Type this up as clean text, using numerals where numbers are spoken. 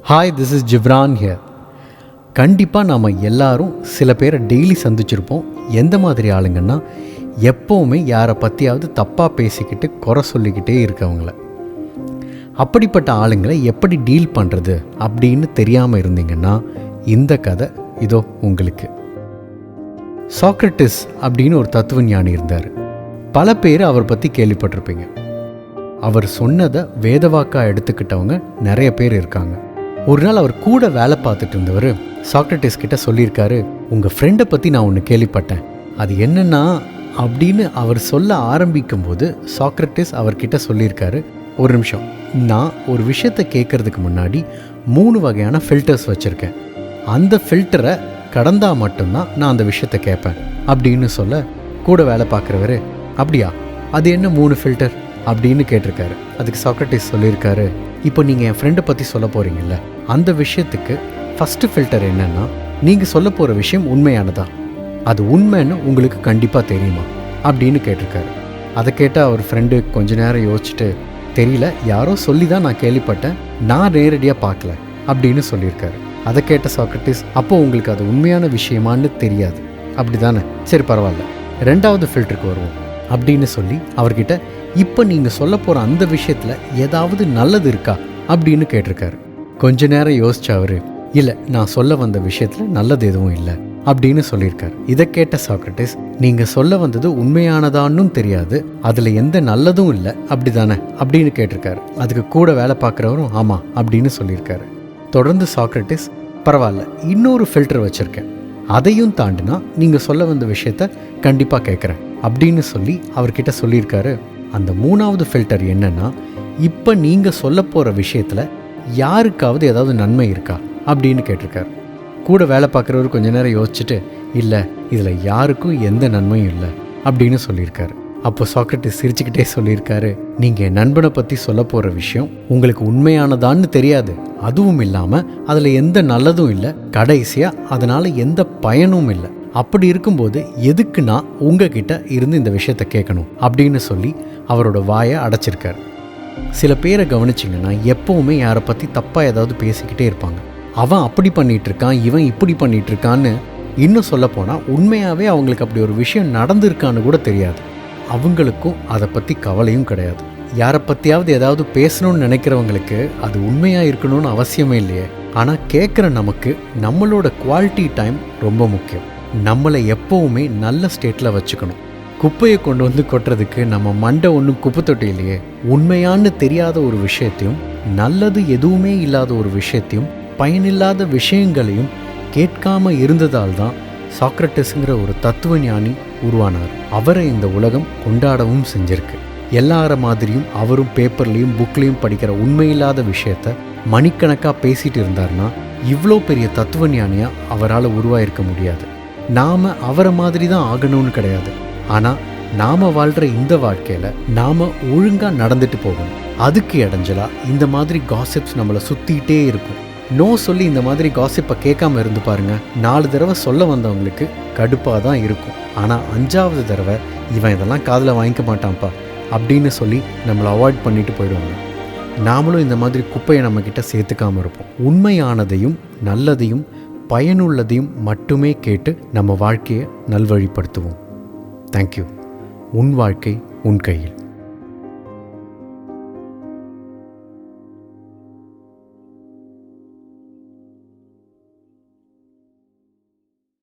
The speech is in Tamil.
Hi, this is Ghibran here. கண்டிப்பாக நாம் எல்லாரும் சில பேரை டெய்லி சந்திச்சிருப்போம். எந்த மாதிரி ஆளுங்கன்னா, எப்போவுமே யாரை பற்றியாவது தப்பாக பேசிக்கிட்டு குறை சொல்லிக்கிட்டே இருக்கவங்கள. அப்படிப்பட்ட ஆளுங்களை எப்படி டீல் பண்ணுறது அப்படின்னு தெரியாமல் இருந்தீங்கன்னா இந்த கதை இதோ உங்களுக்கு. சாக்ரட்டிஸ் அப்படின்னு ஒரு தத்துவ ஞானி இருந்தார். பல பேர் அவர் பற்றி கேள்விப்பட்டிருப்பீங்க. அவர் சொன்னதை வேதவாக்காக எடுத்துக்கிட்டவங்க நிறைய பேர் இருக்காங்க. ஒரு நாள் அவர் கூட வேலை பார்த்துட்டு இருந்தவர் சாக்ரட்டிஸ் கிட்ட சொல்லியிருக்காரு, உங்கள் ஃப்ரெண்டை பற்றி நான் ஒன்று கேள்விப்பட்டேன், அது என்னன்னா அப்படின்னு அவர் சொல்ல ஆரம்பிக்கும் போது சாக்ரட்டிஸ் அவர்கிட்ட சொல்லியிருக்காரு, ஒரு நிமிஷம், நான் ஒரு விஷயத்தை கேட்கறதுக்கு முன்னாடி 3 வகையான ஃபில்டர்ஸ் வச்சுருக்கேன். அந்த ஃபில்டரை கடந்தால் மட்டும்தான் நான் அந்த விஷயத்தை கேட்பேன் அப்படின்னு சொல்ல, கூட வேலை பார்க்குறவர், அப்படியா, அது என்ன 3 ஃபில்டர் அப்படின்னு கேட்டிருக்காரு. அதுக்கு சாக்ரட்டிஸ் சொல்லியிருக்காரு, இப்போ நீங்கள் என் ஃப்ரெண்டை பற்றி சொல்ல போகிறீங்கல்ல, அந்த விஷயத்துக்கு ஃபஸ்ட்டு ஃபில்டர் என்னென்னா, நீங்கள் சொல்ல போகிற விஷயம் உண்மையானதா, அது உண்மைன்னு உங்களுக்கு கண்டிப்பாக தெரியுமா அப்படின்னு கேட்டிருக்காரு. அதை கேட்டால் அவர் ஃப்ரெண்டு கொஞ்ச நேரம் யோசிச்சுட்டு, தெரியல, யாரோ சொல்லி தான் நான் கேள்விப்பட்டேன், நான் நேரடியாக பார்க்கல அப்படின்னு சொல்லியிருக்காரு. அதை கேட்ட சாக்ரட்டிஸ், அப்போ உங்களுக்கு அது உண்மையான விஷயமானு தெரியாது, அப்படி தானே, சரி பரவாயில்ல, 2வது ஃபில்டருக்கு வருவோம் அப்படின்னு சொல்லி அவர்கிட்ட, இப்போ நீங்கள் சொல்ல போகிற அந்த விஷயத்தில் ஏதாவது நல்லது இருக்கா அப்படின்னு கேட்டிருக்காரு. கொஞ்ச நேரம் யோசிச்ச அவர், இல்லை, நான் சொல்ல வந்த விஷயத்தில் நல்லது எதுவும் இல்லை அப்படின்னு சொல்லியிருக்காரு. இதை கேட்ட சாக்ரட்டிஸ், நீங்கள் சொல்ல வந்தது உண்மையானதான்னு தெரியாது, அதில் எந்த நல்லதும் இல்லை அப்படி தானே அப்படின்னு கேட்டிருக்காரு. அதுக்கு கூட வேலை பார்க்குறவரும் ஆமாம் அப்படின்னு சொல்லியிருக்காரு. தொடர்ந்து சாக்ரட்டிஸ், பரவாயில்ல, இன்னொரு ஃபில்டர் வச்சுருக்கேன், அதையும் தாண்டினா நீங்கள் சொல்ல வந்த விஷயத்த கண்டிப்பாக கேட்குறேன் அப்படின்னு சொல்லி அவர்கிட்ட சொல்லியிருக்காரு. அந்த 3வது ஃபில்டர் என்னன்னா, இப்போ நீங்கள் சொல்ல போகிற விஷயத்தில் யாருக்காவது ஏதாவது நன்மை இருக்கா அப்படின்னு கேட்டிருக்காரு. கூட வேலை பார்க்குறவர் கொஞ்ச நேரம் யோசிச்சுட்டு, இல்லை, இதில் யாருக்கும் எந்த நன்மையும் இல்லை அப்படின்னு சொல்லியிருக்காரு. அப்போ சாக்ரட்டிஸ் சிரிச்சுக்கிட்டே சொல்லியிருக்காரு, நீங்கள் என் நண்பனை பற்றி சொல்ல போகிற விஷயம் உங்களுக்கு உண்மையானதான்னு தெரியாது, அதுவும் இல்லாமல் அதில் எந்த நல்லதும் இல்லை, கடைசியாக அதனால் எந்த பயனும் இல்லை, அப்படி இருக்கும்போது எதுக்கு நான் உங்ககிட்ட இருந்து இந்த விஷயத்தை கேட்கணும் அப்படின்னு சொல்லி அவரோட வாயை அடைச்சிருக்காரு. சில பேரை கவனிச்சிங்கன்னா எப்போவுமே யாரை பற்றி தப்பாக ஏதாவது பேசிக்கிட்டே இருப்பாங்க. அவன் அப்படி பண்ணிகிட்ருக்கான், இவன் இப்படி பண்ணிகிட்ருக்கான்னு. இன்னும் சொல்லப்போனால் உண்மையாகவே அவங்களுக்கு அப்படி ஒரு விஷயம் நடந்திருக்கான்னு கூட தெரியாது. அவங்களுக்கும் அதை பற்றி கவலையும் கிடையாது. யாரை பற்றியாவது ஏதாவது பேசணும்னு நினைக்கிறவங்களுக்கு அது உண்மையாக இருக்கணும்னு அவசியமே இல்லையே. ஆனால் கேட்குற நமக்கு நம்மளோட குவாலிட்டி டைம் ரொம்ப முக்கியம். நம்மளை எப்போவுமே நல்ல ஸ்டேட்டில் வச்சுக்கணும். குப்பையை கொண்டு வந்து கொட்டுறதுக்கு நம்ம மண்டை ஒன்றும் குப்பை தொட்டி இல்லையே. உண்மையான்னு தெரியாத ஒரு விஷயத்தையும், நல்லது எதுவுமே இல்லாத ஒரு விஷயத்தையும், பயனில்லாத விஷயங்களையும் கேட்காம இருந்ததால் தான் சாக்ரட்டிஸுங்கிற ஒரு தத்துவ ஞானி உருவானார். அவரை இந்த உலகம் கொண்டாடவும் செஞ்சிருக்கு. எல்லார மாதிரியும் அவரும் பேப்பர்லேயும் புக்லேயும் படிக்கிற உண்மையில்லாத விஷயத்த மணிக்கணக்காக பேசிகிட்டு இருந்தார்னா இவ்வளோ பெரிய தத்துவ ஞானியாக அவரால் உருவாயிருக்க முடியாது. நாம் அவரை மாதிரி தான் ஆகணும்னு கிடையாது, ஆனால் நாம் வாழ்கிற இந்த வாழ்க்கையில் நாம் ஒழுங்காக நடந்துட்டு போகணும். அதுக்கு இடைஞ்சலா இந்த மாதிரி காசிப்ஸ் நம்மளை சுற்றிக்கிட்டே இருக்கும். நோ சொல்லி இந்த மாதிரி காசிப்பை கேட்காம இருந்து பாருங்கள், 4 தடவை சொல்ல வந்தவங்களுக்கு கடுப்பாக தான் இருக்கும். ஆனால் 5வது தடவை இவன் இதெல்லாம் காதில் வாங்கிக்க மாட்டான்ப்பா அப்படின்னு சொல்லி நம்மளை அவாய்ட் பண்ணிட்டு போயிடுவாங்க. நாமளும் இந்த மாதிரி குப்பையை நம்மக்கிட்ட சேர்த்துக்காமல் இருப்போம். உண்மையானதையும் நல்லதையும் பயனுள்ளதையும் மட்டுமே கேட்டு நம்ம வாழ்க்கையை நல்வழிப்படுத்துவோம். தேங்க்யூ. உன் வாழ்க்கை உன் கையில்.